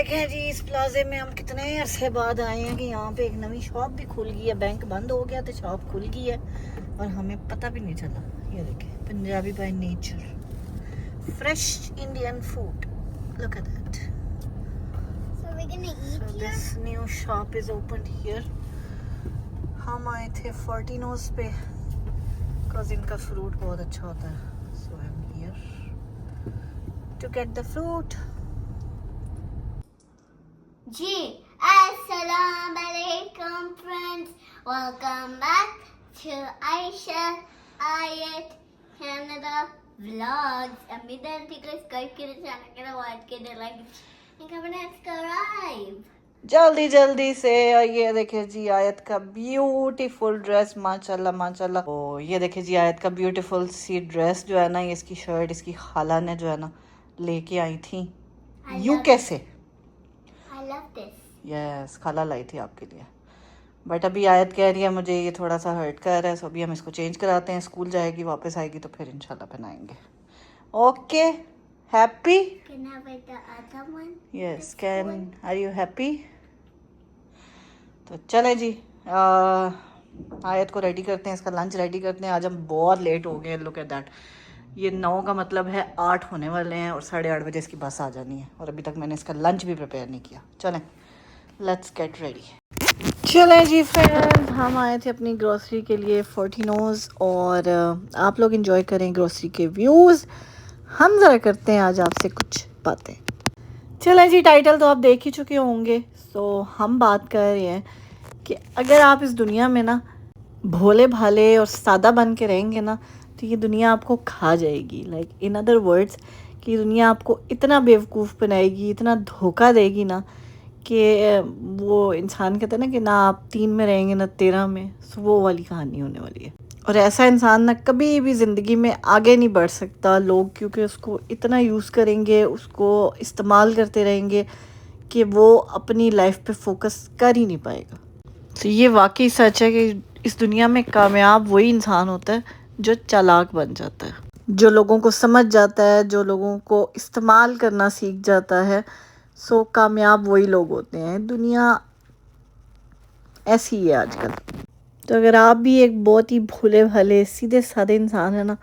دیکھیں جی اس پلازے میں ہم کتنے عرصے بعد آئے ہیں کہ یہاں پہ ایک نئی شاپ بھی کھل گئی ہے. بینک بند ہو گیا تو شاپ کھل گئی ہے اور ہمیں پتہ بھی نہیں چلا. یہ دیکھیں Punjabi by nature, fresh Indian food. Look at that. So we're gonna eat So here? this new shop is opened here. ہم آئے تھے فورٹینوز پہ because ان کا فروٹ بہت اچھا ہوتا ہے. So I'm here to get the fruit. Ji, Assalamu alaikum friends. Welcome back to Aisha Ayat Canada Vlogs. Amidan tika Skype ke channel ke watch ke like and comment and subscribe. جلدی جلدی سے. یہ دیکھیں جی آیت کا beautiful dress, ماشاءاللہ ماشاءاللہ. او یہ دیکھیں جی آیت کا بیوٹیفل سی ڈریس جو ہے نا, یہ اس کی شرٹ اس کی خالہ نے جو ہے نا لے کے آئی تھی UK سے. I love this. یس خالہ لائی تھی آپ کے لیے. بٹ ابھی آیت کہہ رہی ہے مجھے یہ تھوڑا سا ہرٹ کر رہا ہے, سو ابھی ہم اس کو چینج کراتے ہیں. اسکول جائے گی, واپس آئے گی تو پھر انشاءاللہ پہنائیں گے. Okay happy. Can I have the other one? Yes can. Are you happy? تو چلے جی آیت کو ریڈی کرتے ہیں, اس کا لنچ ریڈی کرتے ہیں. آج ہم بہت لیٹ ہو گئے. Look at that. یہ 9 کا مطلب ہے 8 ہونے والے ہیں اور 8:30 بجے اس کی بس آ جانی ہے, اور ابھی تک میں نے اس کا لنچ بھی پریپیئر نہیں کیا. چلیں لیٹس گیٹ ریڈی. چلیں جی فرینڈ, ہم آئے تھے اپنی گروسری کے لیے فورٹینوز, اور آپ لوگ انجوائے کریں گروسری کے ویوز. ہم ذرا کرتے ہیں آج آپ سے کچھ باتیں. چلیں جی ٹائٹل تو آپ دیکھ ہی چکے ہوں گے. سو ہم بات کر رہے ہیں کہ اگر آپ اس دنیا میں نا بھولے بھالے اور سادہ بن کے رہیں گے نا, تو یہ دنیا آپ کو کھا جائے گی. لائک ان ادر ورڈس کہ یہ دنیا آپ کو اتنا بیوقوف بنائے گی, اتنا دھوکہ دے گی نا, کہ وہ انسان کہتا ہے نا کہ نہ آپ 3 میں رہیں گے نہ 13 میں. سو وہ والی کہانی ہونے والی ہے. اور ایسا انسان نہ کبھی بھی زندگی میں آگے نہیں بڑھ سکتا. لوگ کیونکہ اس کو اتنا یوز کریں گے, اس کو استعمال کرتے رہیں گے کہ وہ اپنی لائف پہ فوکس کر ہی نہیں پائے گا. تو یہ واقعی سچ ہے کہ اس دنیا میں کامیاب وہی انسان ہوتا ہے جو چالاک بن جاتا ہے, جو لوگوں کو سمجھ جاتا ہے, جو لوگوں کو استعمال کرنا سیکھ جاتا ہے. سو کامیاب وہی لوگ ہوتے ہیں. دنیا ایسی ہی ہے آج کل. تو اگر آپ بھی ایک بہت ہی بھولے بھالے سیدھے سادے انسان ہیں نا,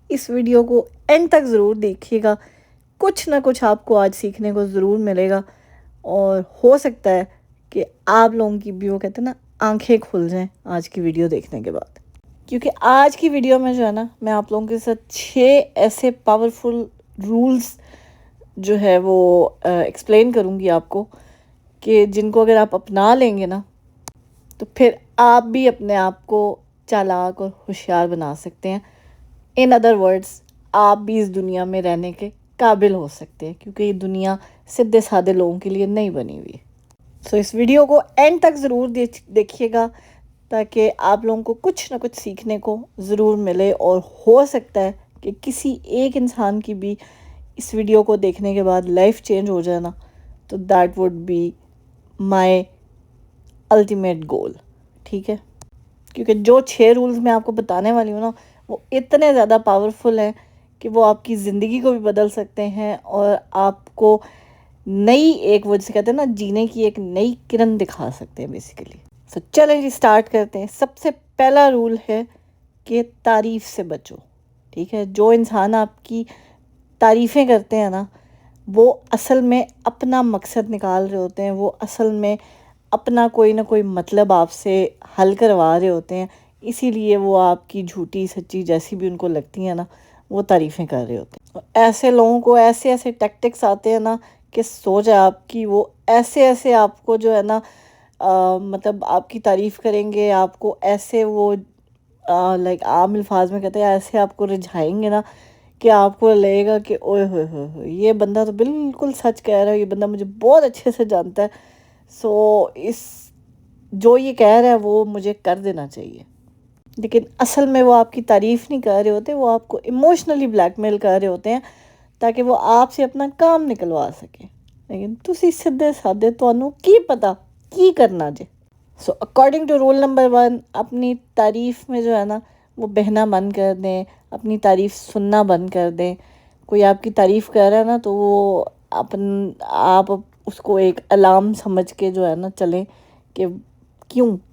اس ویڈیو کو اینڈ تک ضرور دیکھیے گا. کچھ نہ کچھ آپ کو آج سیکھنے کو ضرور ملے گا, اور ہو سکتا ہے کہ آپ لوگوں کی بھی وہ کہتے ہیں نا آنکھیں کھل جائیں آج کی ویڈیو دیکھنے کے بعد. کیونکہ آج کی ویڈیو میں جو ہے نا میں آپ لوگوں کے ساتھ 6 ایسے پاورفل رولز جو ہے وہ ایکسپلین کروں گی آپ کو, کہ جن کو اگر آپ اپنا لیں گے نا تو پھر آپ بھی اپنے آپ کو چالاک اور ہوشیار بنا سکتے ہیں. ان ادر ورڈس آپ بھی اس دنیا میں رہنے کے قابل ہو سکتے ہیں, کیونکہ یہ دنیا سیدھے سادے لوگوں کے لیے نہیں بنی ہوئی. سو اس ویڈیو کو اینڈ تک ضرور دیکھیے گا, تاکہ آپ لوگوں کو کچھ نہ کچھ سیکھنے کو ضرور ملے. اور ہو سکتا ہے کہ کسی ایک انسان کی بھی اس ویڈیو کو دیکھنے کے بعد لائف چینج ہو جائے نا, تو that would be my ultimate goal. ٹھیک ہے, کیونکہ جو 6 رولز میں آپ کو بتانے والی ہوں نا وہ اتنے زیادہ پاورفل ہیں کہ وہ آپ کی زندگی کو بھی بدل سکتے ہیں, اور آپ کو نئی ایک وہ جسے کہتے ہیں نا جینے کی ایک نئی کرن دکھا سکتے ہیں بیسیکلی. سو چلیں جی اسٹارٹ کرتے ہیں. سب سے پہلا رول ہے کہ تعریف سے بچو. ٹھیک ہے, جو انسان آپ کی تعریفیں کرتے ہیں نا وہ اصل میں اپنا مقصد نکال رہے ہوتے ہیں, وہ اصل میں اپنا کوئی نہ کوئی مطلب آپ سے حل کروا رہے ہوتے ہیں. اسی لیے وہ آپ کی جھوٹی سچی جیسی بھی ان کو لگتی ہیں نا وہ تعریفیں کر رہے ہوتے ہیں. ایسے لوگوں کو ایسے ایسے ٹیکٹکس آتے ہیں نا کہ سوچ آپ کی وہ ایسے ایسے آپ کو جو ہے نا مطلب آپ کی تعریف کریں گے, آپ کو ایسے وہ لائک عام الفاظ میں کہتے ہیں ایسے آپ کو رجھائیں گے نا کہ آپ کو لگے گا کہ اوئے ہوئے ہوئے یہ بندہ تو بالکل سچ کہہ رہا ہے, یہ بندہ مجھے بہت اچھے سے جانتا ہے. سو اس جو یہ کہہ رہا ہے وہ مجھے کر دینا چاہیے. لیکن اصل میں وہ آپ کی تعریف نہیں کر رہے ہوتے, وہ آپ کو ایموشنلی بلیک میل کر رہے ہوتے ہیں تاکہ وہ آپ سے اپنا کام نکلوا سکیں. لیکن تسی سیدھے سادے تانوں کی پتہ کی کرنا جے. So according to roll number 1 اپنی تعریف میں جو ہے نا وہ بہنا بند کر دیں, اپنی تعریف سننا بند کر دیں. کوئی آپ کی تعریف کر رہا ہے نا تو وہ آپ اس کو ایک الارم سمجھ کے جو ہے نا چلیں کہ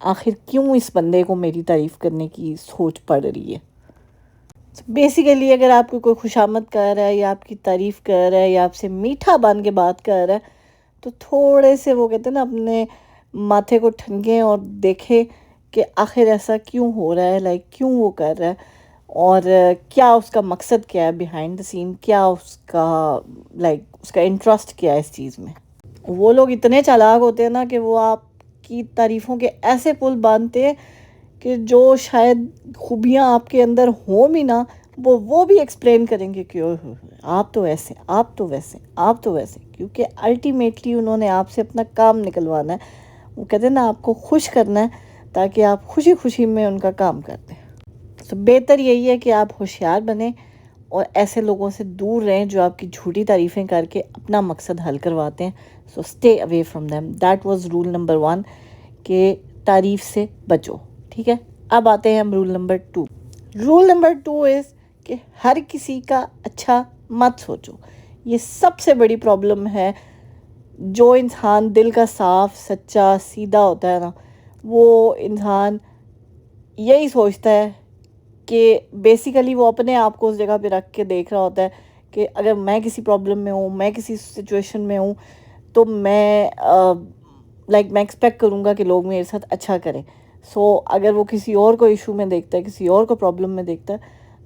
آخر کیوں اس بندے کو میری تعریف کرنے کی سوچ پڑ رہی ہے. بیسیکلی اگر آپ کو کوئی خوشامد کر رہا ہے یا آپ کی تعریف کر رہا ہے یا آپ سے میٹھا بن کے بات کر رہا ہے تو تھوڑے سے وہ کہتے ہیں نا اپنے ماتھے کو ٹھنکیں اور دیکھیں کہ آخر ایسا کیوں ہو رہا ہے, لائک کیوں وہ کر رہا ہے اور کیا اس کا مقصد کیا ہے بیہائنڈ دا سین, کیا اس کا اس کا انٹرسٹ کیا ہے اس چیز میں. وہ لوگ اتنے چالاک ہوتے ہیں نا کہ وہ آپ کی تعریفوں کے ایسے پل باندھتے ہیں کہ جو شاید خوبیاں آپ کے اندر ہوں بھی نا وہ بھی ایکسپلین کریں گے کہ آپ تو ایسے, آپ تو ویسے, آپ تو ویسے, کیونکہ الٹیمیٹلی انہوں نے آپ سے اپنا کام نکلوانا ہے. وہ کہتے ہیں نا آپ کو خوش کرنا ہے تاکہ آپ خوشی خوشی میں ان کا کام کرتے ہیں. تو بہتر یہی ہے کہ آپ ہوشیار بنیں اور ایسے لوگوں سے دور رہیں جو آپ کی جھوٹی تعریفیں کر کے اپنا مقصد حل کرواتے ہیں. So stay away from them. That was role number 1 کہ تعریف سے بچو. ٹھیک ہے, اب آتے ہیں ہم رول نمبر 2. رول نمبر 2 از کہ ہر کسی کا اچھا مت سوچو. یہ سب سے بڑی پرابلم ہے. جو انسان دل کا صاف سچا سیدھا ہوتا ہے نا, وہ انسان یہی سوچتا ہے کہ بیسیکلی وہ اپنے آپ کو اس جگہ پہ رکھ کے دیکھ رہا ہوتا ہے کہ اگر میں کسی پرابلم میں ہوں, میں کسی سچویشن میں ہوں, تو میں میں ایکسپیکٹ کروں گا کہ لوگ میرے ساتھ اچھا کریں. سو اگر وہ کسی اور کو ایشو میں دیکھتا ہے, کسی اور کو پرابلم میں دیکھتا ہے,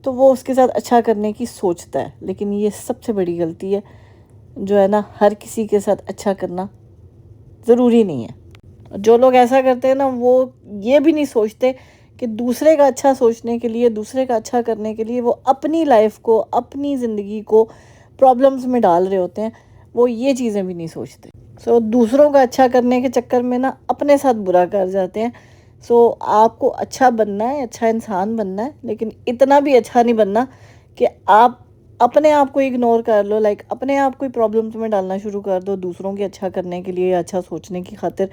تو وہ اس کے ساتھ اچھا کرنے کی سوچتا ہے. لیکن یہ سب سے بڑی غلطی ہے. جو ہے نا, ہر کسی کے ساتھ اچھا کرنا ضروری نہیں ہے. جو لوگ ایسا کرتے ہیں نا, وہ یہ بھی نہیں سوچتے کہ دوسرے کا اچھا سوچنے کے لیے, دوسرے کا اچھا کرنے کے لیے وہ اپنی لائف کو, اپنی زندگی کو پرابلمز میں ڈال رہے ہوتے ہیں. وہ یہ چیزیں بھی نہیں سوچتے. سو دوسروں کا اچھا کرنے کے چکر میں نا اپنے ساتھ برا کر جاتے ہیں. سو آپ کو اچھا بننا ہے, اچھا انسان بننا ہے, لیکن اتنا بھی اچھا نہیں بننا کہ آپ اپنے آپ کو اگنور کر لو, اپنے آپ کو پرابلمز میں ڈالنا شروع کر دو دوسروں کے اچھا کرنے کے لیے, اچھا سوچنے کی خاطر.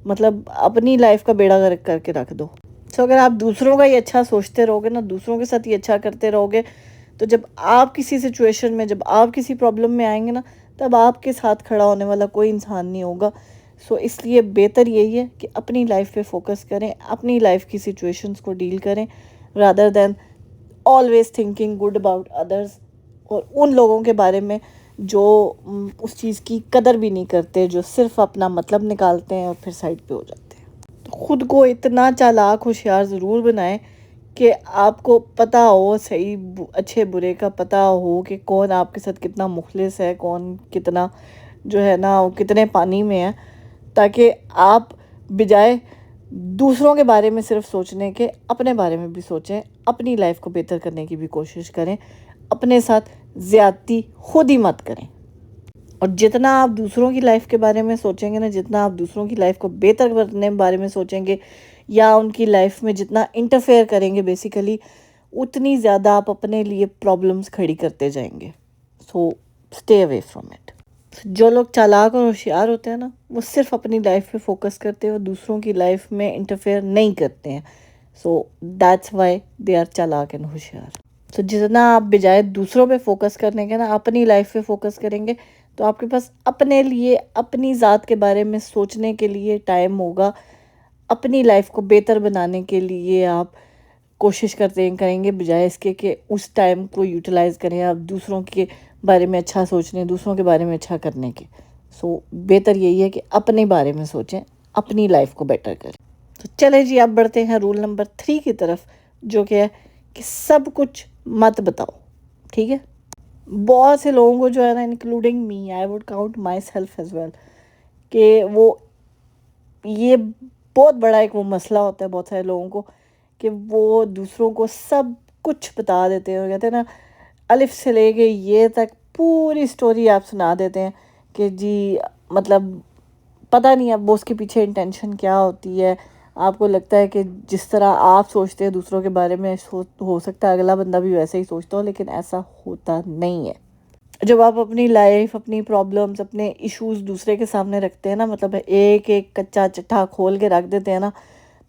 اپنی لائف کا بیڑا غرق کر کے رکھ دو. سو اگر آپ دوسروں کا ہی اچھا سوچتے رہو گے نا, دوسروں کے ساتھ ہی اچھا کرتے رہو گے, تو جب آپ کسی سچویشن میں, جب آپ کسی پرابلم میں آئیں گے نا, تب آپ کے ساتھ کھڑا ہونے والا کوئی انسان نہیں ہوگا. سو اس لیے بہتر یہی ہے کہ اپنی لائف پہ فوکس کریں, اپنی لائف کی سچویشنز کو ڈیل کریں, rather than always thinking good about others, اور ان لوگوں کے بارے میں جو اس چیز کی قدر بھی نہیں کرتے, جو صرف اپنا مطلب نکالتے ہیں اور پھر سائڈ پہ ہو جاتے ہیں. تو خود کو اتنا چالاک ہوشیار ضرور بنائیں کہ آپ کو پتہ ہو, صحیح اچھے برے کا پتہ ہو کہ کون آپ کے ساتھ کتنا مخلص ہے, کون کتنا جو ہے نا کتنے پانی میں ہے, تاکہ آپ بجائے دوسروں کے بارے میں صرف سوچنے کے اپنے بارے میں بھی سوچیں, اپنی لائف کو بہتر کرنے کی بھی کوشش کریں, اپنے ساتھ زیادتی خود ہی مت کریں. اور جتنا آپ دوسروں کی لائف کے بارے میں سوچیں گے نا, جتنا آپ دوسروں کی لائف کو بہتر کرنے کے بارے میں سوچیں گے یا ان کی لائف میں جتنا انٹرفیئر کریں گے بیسیکلی, اتنی زیادہ آپ اپنے لیے پرابلمز کھڑی کرتے جائیں گے. So stay away from it. جو لوگ چالاک اور ہوشیار ہوتے ہیں نا, وہ صرف اپنی لائف پہ فوکس کرتے ہیں اور دوسروں کی لائف میں انٹرفیئر نہیں کرتے ہیں. So that's why they are چالاک اینڈ ہوشیار. تو جتنا آپ بجائے دوسروں پہ فوکس کرنے کے نا اپنی لائف پہ فوکس کریں گے, تو آپ کے پاس اپنے لیے, اپنی ذات کے بارے میں سوچنے کے لیے ٹائم ہوگا. اپنی لائف کو بہتر بنانے کے لیے آپ کوشش کریں گے, بجائے اس کے کہ اس ٹائم کو یوٹیلائز کریں آپ دوسروں کے بارے میں اچھا سوچنے, دوسروں کے بارے میں اچھا کرنے کے. سو بہتر یہی ہے کہ اپنے بارے میں سوچیں, اپنی لائف کو بیٹر کریں. تو چلے جی, اب بڑھتے ہیں رول نمبر 3 کی طرف, جو کہ ہے کہ سب کچھ مت بتاؤ. ٹھیک ہے, بہت سے لوگوں کو جو ہے نا, including me, I would count myself as well, کہ وہ یہ بہت بڑا ایک وہ مسئلہ ہوتا ہے بہت سارے لوگوں کو کہ وہ دوسروں کو سب کچھ بتا دیتے ہیں. کہتے ہیں نا, الف سے لے کے یہ تک پوری سٹوری آپ سنا دیتے ہیں کہ جی پتہ نہیں اب اس کے پیچھے انٹینشن کیا ہوتی ہے. آپ کو لگتا ہے کہ جس طرح آپ سوچتے ہیں دوسروں کے بارے میں, ہو سکتا ہے اگلا بندہ بھی ویسے ہی سوچتا ہو, لیکن ایسا ہوتا نہیں ہے. جب آپ اپنی لائف, اپنی پرابلمز, اپنے ایشوز دوسرے کے سامنے رکھتے ہیں نا, ایک ایک کچا چٹھا کھول کے رکھ دیتے ہیں نا,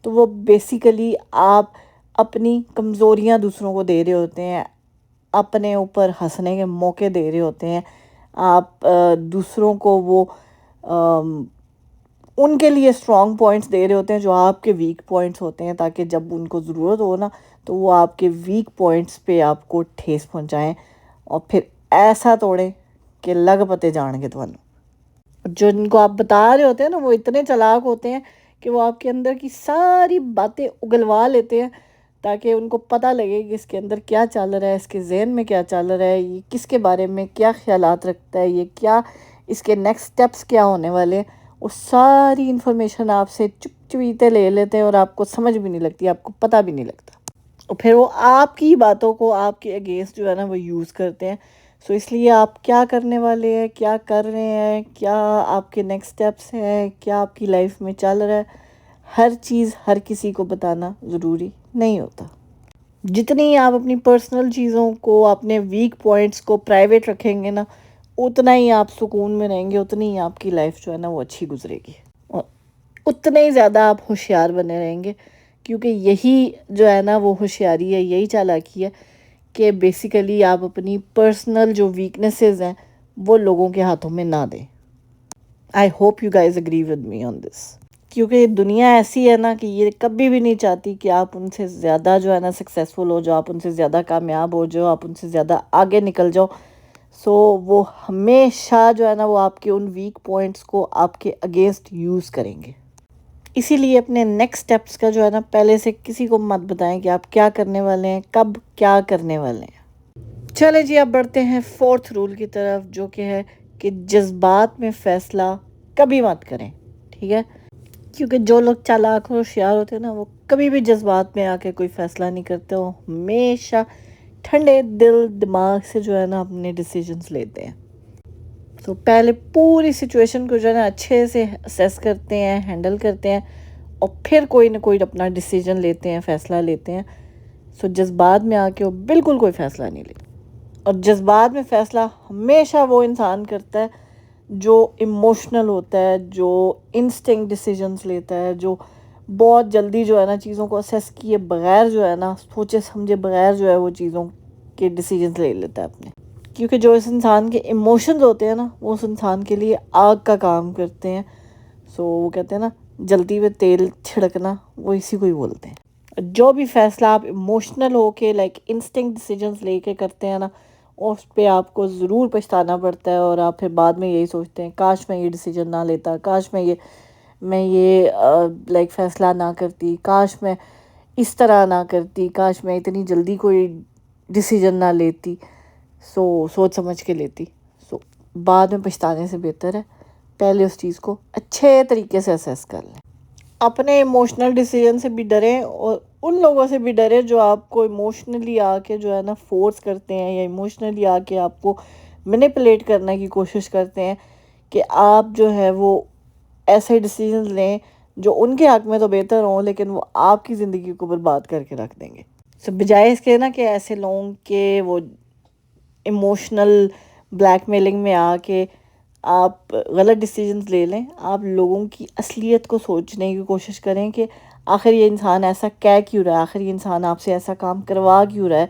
تو وہ بیسیکلی آپ اپنی کمزوریاں دوسروں کو دے رہے ہوتے ہیں, اپنے اوپر ہنسنے کے موقع دے رہے ہوتے ہیں. آپ دوسروں کو وہ ان کے لیے اسٹرانگ پوائنٹس دے رہے ہوتے ہیں جو آپ کے ویک پوائنٹس ہوتے ہیں، تاکہ جب ان کو ضرورت ہو نا تو وہ آپ کے ویک پوائنٹس پہ آپ کو ٹھیس پہنچائیں اور پھر ایسا توڑیں کہ لگ پتے جان گے تمہیں۔ جو ان کو آپ بتا رہے ہوتے ہیں نا وہ اتنے چلاک ہوتے ہیں کہ وہ آپ کے اندر کی ساری باتیں اگلوا لیتے ہیں، تاکہ ان کو پتہ لگے کہ اس کے اندر کیا چل رہا ہے، اس کے ذہن میں کیا چل رہا ہے، یہ کس کے بارے میں کیا خیالات رکھتا ہے، یہ کیا اس کے نیکسٹ سٹیپس کیا ہونے والے ہیں۔ وہ ساری انفارمیشن آپ سے چپ چپیتے لے لیتے ہیں اور آپ کو سمجھ بھی نہیں لگتی، آپ کو پتہ بھی نہیں لگتا، اور پھر وہ آپ کی باتوں کو آپ کے اگینسٹ جو ہے نا وہ یوز کرتے ہیں۔ سو اس لیے آپ کیا کرنے والے ہیں، کیا کر رہے ہیں، کیا آپ کے نیکسٹ سٹیپس ہیں، کیا آپ کی لائف میں چل رہا ہے، ہر چیز ہر کسی کو بتانا ضروری نہیں ہوتا۔ جتنی آپ اپنی پرسنل چیزوں کو، اپنے ویک پوائنٹس کو پرائیویٹ رکھیں گے نا، اتنا ہی آپ سکون میں رہیں گے، اتنی ہی آپ کی لائف جو ہے نا وہ اچھی گزرے گی، اور اتنے ہی زیادہ آپ ہوشیار بنے رہیں گے، کیونکہ یہی جو ہے نا وہ ہوشیاری ہے، یہی چالاکی ہے کہ بیسیکلی آپ اپنی پرسنل جو ویکنیسز ہیں وہ لوگوں کے ہاتھوں میں نہ دیں۔ I hope you guys agree with me on this, کیونکہ یہ دنیا ایسی ہے نا کہ یہ کبھی بھی نہیں چاہتی کہ آپ ان سے زیادہ جو ہے نا سکسیسفل ہو جاؤ، آپ ان سے زیادہ کامیاب ہو جاؤ، آپ ان سے زیادہ آگے نکل جاؤ۔ سو وہ ہمیشہ جو ہے نا وہ آپ کے ان ویک پوائنٹس کو آپ کے اگینسٹ یوز کریں گے۔ اسی لیے اپنے نیکسٹ سٹیپس کا جو ہے نا پہلے سے کسی کو مت بتائیں کہ آپ کیا کرنے والے ہیں، کب کیا کرنے والے ہیں۔ چلے جی، اب بڑھتے ہیں 4تھ رول کی طرف، جو کہ ہے کہ جذبات میں فیصلہ کبھی مت کریں، ٹھیک ہے؟ کیونکہ جو لوگ چالاک اور ہوشیار ہوتے ہیں نا وہ کبھی بھی جذبات میں آ کے کوئی فیصلہ نہیں کرتے، وہ ہمیشہ ٹھنڈے دل دماغ سے جو ہے نا اپنے ڈیسیجنز لیتے ہیں۔ تو پہلے پوری سچویشن کو جو ہے نا اچھے سے اسیس کرتے ہیں، ہینڈل کرتے ہیں، اور پھر کوئی نہ کوئی اپنا ڈیسیجن لیتے ہیں، فیصلہ لیتے ہیں۔ سو جذبات میں آ کے وہ بالکل کوئی فیصلہ نہیں لیتے، اور جذبات میں فیصلہ ہمیشہ وہ انسان کرتا ہے جو ایموشنل ہوتا ہے، جو انسٹنکٹ ڈیسیجنز لیتا ہے، جو بہت جلدی جو ہے نا چیزوں کو اسیس کیے بغیر جو ہے نا سوچے سمجھے بغیر جو ہے وہ چیزوں کے ڈیسیجنز لے لیتا ہے اپنے۔ کیونکہ جو اس انسان کے ایموشنز ہوتے ہیں نا وہ اس انسان کے لیے آگ کا کام کرتے ہیں۔ سو وہ کہتے ہیں نا جلدی میں تیل چھڑکنا، وہ اسی کو ہی بولتے ہیں۔ جو بھی فیصلہ آپ ایموشنل ہو کے لائک انسٹنکٹ ڈیسیجنز لے کے کرتے ہیں نا، اس پہ آپ کو ضرور پچھتانا پڑتا ہے، اور آپ پھر بعد میں یہی سوچتے ہیں کاش میں یہ ڈیسیجن نہ لیتا، کاش میں یہ لائک فیصلہ نہ کرتی، کاش میں اس طرح نہ کرتی، کاش میں اتنی جلدی کوئی ڈیسیجن نہ لیتی، سوچ سمجھ کے لیتی۔ بعد میں پچھتانے سے بہتر ہے پہلے اس چیز کو اچھے طریقے سے اسیس کر لیں۔ اپنے ایموشنل ڈیسیجن سے بھی ڈریں، اور ان لوگوں سے بھی ڈریں جو آپ کو ایموشنلی آ کے جو ہے نا فورس کرتے ہیں، یا ایموشنلی آ کے آپ کو مینیپولیٹ کرنے کی کوشش کرتے ہیں کہ آپ جو ہے وہ ایسے ڈیسیجنز لیں جو ان کے حق میں تو بہتر ہوں، لیکن وہ آپ کی زندگی کو برباد کر کے رکھ دیں گے۔ بجائے اس کے نا کہ ایسے لوگوں کے وہ ایموشنل بلیک میلنگ میں آ کے آپ غلط ڈیسیجنز لے لیں، آپ لوگوں کی اصلیت کو سوچنے کی کوشش کریں کہ آخر یہ انسان ایسا کہہ کیوں رہا ہے، آخر یہ انسان آپ سے ایسا کام کروا کیوں رہا ہے،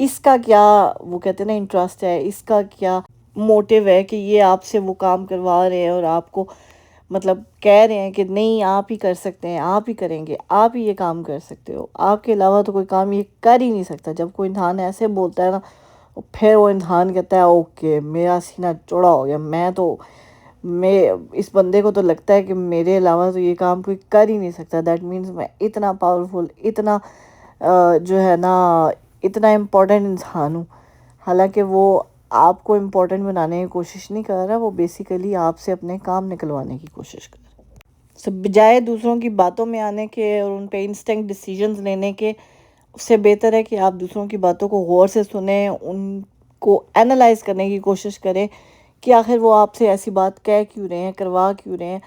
اس کا کیا وہ کہتے ہیں نا انٹرسٹ ہے، اس کا کیا موٹیو ہے کہ یہ آپ سے وہ کام کروا رہے ہیں، اور آپ کو مطلب کہہ رہے ہیں کہ نہیں آپ ہی کر سکتے ہیں، آپ ہی کریں گے، آپ ہی یہ کام کر سکتے ہو، آپ کے علاوہ تو کوئی کام یہ کر ہی نہیں سکتا۔ جب کوئی انسان ایسے بولتا ہے نا، پھر وہ انسان کہتا ہے اوکے میرا سینہ چوڑا ہو گیا، میں اس بندے کو تو لگتا ہے کہ میرے علاوہ تو یہ کام کوئی کر ہی نہیں سکتا، دیٹ مینز میں اتنا پاورفل، اتنا جو ہے نا اتنا امپورٹنٹ انسان ہوں۔ حالانکہ وہ آپ کو امپورٹنٹ بنانے کی کوشش نہیں کر رہا، وہ بیسیکلی آپ سے اپنے کام نکلوانے کی کوشش کر رہا ہے۔ بجائے دوسروں کی باتوں میں آنے کے اور ان پہ انسٹنکٹ ڈیسیجنز لینے کے، اس سے بہتر ہے کہ آپ دوسروں کی باتوں کو غور سے سنیں، ان کو اینالائز کرنے کی کوشش کریں کہ آخر وہ آپ سے ایسی بات کہہ کیوں رہے ہیں، کروا کیوں رہے ہیں،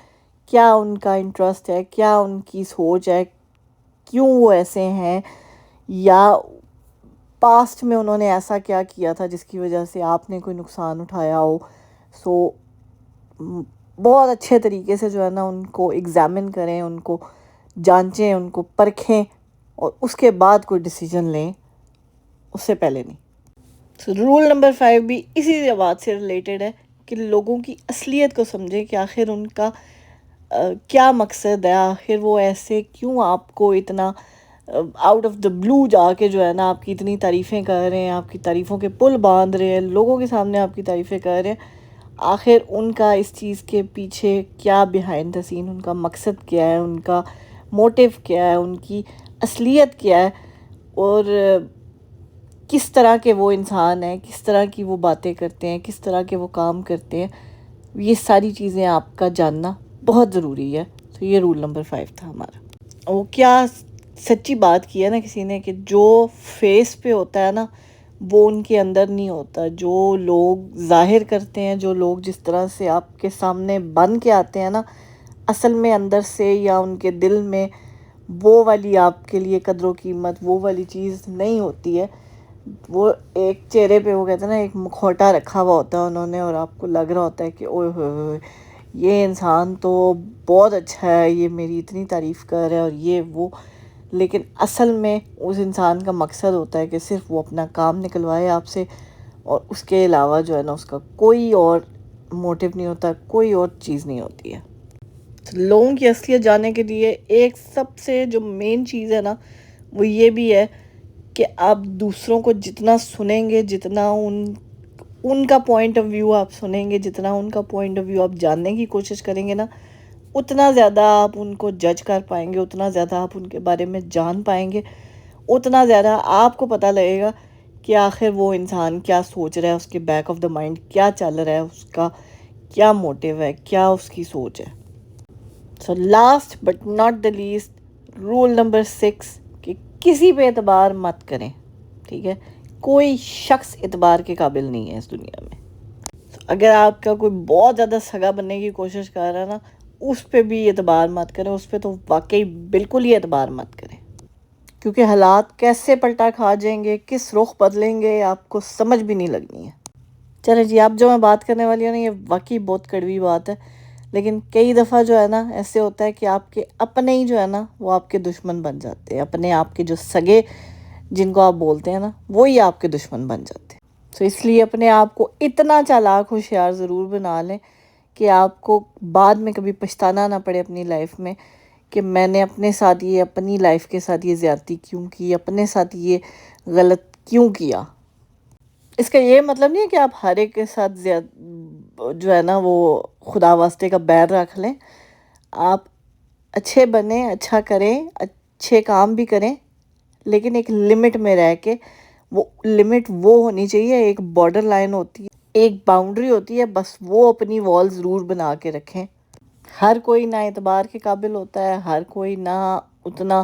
کیا ان کا انٹرسٹ ہے، کیا ان کی سوچ ہے، کیوں وہ ایسے ہیں، یا پاسٹ میں انہوں نے ایسا کیا کیا تھا جس کی وجہ سے آپ نے کوئی نقصان اٹھایا ہو۔ بہت اچھے طریقے سے جو ہے نا ان کو ایگزامن کریں، ان کو جانچیں، ان کو پرکھیں، اور اس کے بعد کوئی ڈیسیجن لیں، اس سے پہلے نہیں۔ رول نمبر 5 بھی اسی بات سے ریلیٹڈ ہے کہ لوگوں کی اصلیت کو سمجھیں کہ آخر ان کا کیا مقصد ہے، آخر وہ ایسے کیوں آپ کو اتنا آؤٹ آف دا بلو جا کے جو ہے نا آپ کی اتنی تعریفیں کر رہے ہیں، آپ کی تعریفوں کے پل باندھ رہے ہیں، لوگوں کے سامنے آپ کی تعریفیں کر رہے ہیں. آخر ان کا اس چیز کے پیچھے کیا بیہائنڈ دا سین، ان کا مقصد کیا ہے، ان کا موٹیو کیا ہے، ان کی اصلیت کیا ہے، اور کس طرح کے وہ انسان ہیں، کس طرح کی وہ باتیں کرتے ہیں، کس طرح کے وہ کام کرتے ہیں. یہ ساری چیزیں آپ کا جاننا بہت ضروری ہے. تو یہ رول نمبر 5 تھا ہمارا. وہ کیا سچی بات کی ہے نا کسی نے کہ جو فیس پہ ہوتا ہے نا وہ ان کے اندر نہیں ہوتا. جو لوگ ظاہر کرتے ہیں، جو لوگ جس طرح سے آپ کے سامنے بن کے آتے ہیں نا، اصل میں اندر سے یا ان کے دل میں وہ والی آپ کے لیے قدر و قیمت، وہ والی چیز نہیں ہوتی ہے. وہ ایک چہرے پہ وہ کہتے ہیں نا ایک مکھوٹا رکھا ہوا ہوتا ہے انہوں نے، اور آپ کو لگ رہا ہوتا ہے کہ اوہ ہوئے یہ انسان تو بہت اچھا ہے، یہ میری اتنی تعریف کر رہا ہے اور یہ وہ. لیکن اصل میں اس انسان کا مقصد ہوتا ہے کہ صرف وہ اپنا کام نکلوائے آپ سے، اور اس کے علاوہ جو ہے نا اس کا کوئی اور موٹیو نہیں ہوتا، کوئی اور چیز نہیں ہوتی ہے. لوگوں کی اصلیت جاننے کے لیے ایک سب سے جو مین چیز ہے نا وہ یہ بھی ہے کہ آپ دوسروں کو جتنا سنیں گے، جتنا ان کا پوائنٹ آف ویو آپ سنیں گے، جتنا ان کا پوائنٹ آف ویو آپ جاننے کی کوشش کریں گے نا، اتنا زیادہ آپ ان کو جج کر پائیں گے، اتنا زیادہ آپ ان کے بارے میں جان پائیں گے، اتنا زیادہ آپ کو پتہ لگے گا کہ آخر وہ انسان کیا سوچ رہا ہے، اس کے بیک آف دا مائنڈ کیا چل رہا ہے، اس کا کیا موٹیو ہے، کیا اس کی سوچ ہے. So last but not the least, roll number 6 کہ کسی پہ اعتبار مت کریں. ٹھیک ہے، کوئی شخص اعتبار کے قابل نہیں ہے اس دنیا میں. اگر آپ کا کوئی بہت زیادہ سگا بننے کی کوشش کر رہا ہے نا، اس پہ بھی اعتبار مت کریں، اس پہ تو واقعی بالکل ہی اعتبار مت کریں، کیونکہ حالات کیسے پلٹا کھا جائیں گے، کس رخ بدلیں گے، آپ کو سمجھ بھی نہیں لگنی ہے. چلے جی، اب جو میں بات کرنے والی ہوں نا یہ واقعی بہت کڑوی بات ہے، لیکن کئی دفعہ جو ہے نا ایسے ہوتا ہے کہ آپ کے اپنے ہی جو ہے نا وہ آپ کے دشمن بن جاتے ہیں. اپنے آپ کے جو سگے جن کو آپ بولتے ہیں نا وہی آپ کے دشمن بن جاتے ہیں. تو اس لیے اپنے آپ کو اتنا چالاک ہوشیار ضرور بنا لیں کہ آپ کو بعد میں کبھی پچھتانا نہ پڑے اپنی لائف میں کہ میں نے اپنے ساتھ یہ، اپنی لائف کے ساتھ یہ زیادتی کیوں کی، اپنے ساتھ یہ غلط کیوں کیا. اس کا یہ مطلب نہیں ہے کہ آپ ہر ایک کے ساتھ جو ہے نا وہ خدا واسطے کا بیر رکھ لیں. آپ اچھے بنیں، اچھا کریں، اچھے کام بھی کریں، لیکن ایک لمٹ میں رہ کے. وہ لمٹ وہ ہونی چاہیے، ایک بارڈر لائن ہوتی ہے، ایک باؤنڈری ہوتی ہے، بس وہ اپنی وال ضرور بنا کے رکھیں. ہر کوئی نہ اعتبار کے قابل ہوتا ہے، ہر کوئی نہ اتنا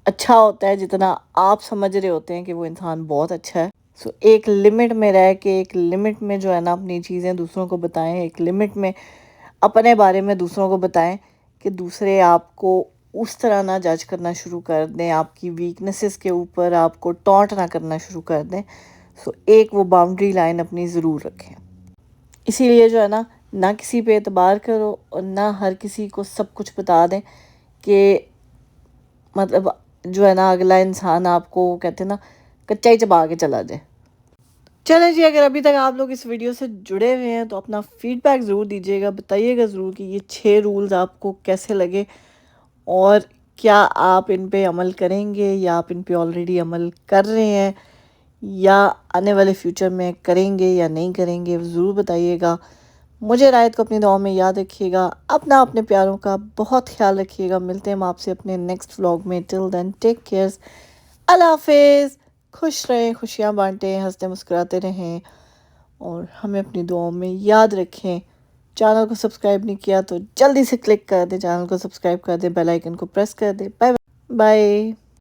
اچھا ہوتا ہے جتنا آپ سمجھ رہے ہوتے ہیں کہ وہ انسان بہت اچھا ہے. سو ایک لمٹ میں رہ کے، ایک لمٹ میں جو ہے نا اپنی چیزیں دوسروں کو بتائیں، ایک لمٹ میں اپنے بارے میں دوسروں کو بتائیں کہ دوسرے آپ کو اس طرح نہ جج کرنا شروع کر دیں، آپ کی ویکنسز کے اوپر آپ کو ٹانٹ نہ کرنا شروع کر دیں. سو ایک وہ باؤنڈری لائن اپنی ضرور رکھیں. اسی لیے جو ہے نا نہ کسی پہ اعتبار کرو اور نہ ہر کسی کو سب کچھ بتا دیں کہ مطلب جو ہے نا اگلا انسان آپ کو کہتے ہیں نا کچا ہی چبا کے چلا جائے. چلیں جی، اگر ابھی تک آپ لوگ اس ویڈیو سے جڑے ہوئے ہیں تو اپنا فیڈ بیک ضرور دیجیے گا، بتائیے گا ضرور کہ یہ 6 رولز آپ کو کیسے لگے، اور کیا آپ ان پہ عمل کریں گے یا آپ ان پہ آلریڈی عمل کر رہے ہیں، یا آنے والے فیوچر میں کریں گے یا نہیں کریں گے، ضرور بتائیے گا. مجھے رایت کو اپنی دعاؤں میں یاد رکھیے گا. اپنے پیاروں کا بہت خیال رکھیے گا. ملتے ہیں ہم آپ سے اپنے نیکسٹ ولاگ میں. ٹل دین ٹیک کیئر. اللہ حافظ. خوش رہیں، خوشیاں بانٹیں، ہنستے مسکراتے رہیں، اور ہمیں اپنی دعاؤں میں یاد رکھیں. چینل کو سبسکرائب نہیں کیا تو جلدی سے کلک کر دیں، چینل کو سبسکرائب کر دیں، بیل آئیکن کو پریس کر دیں. Bye bye.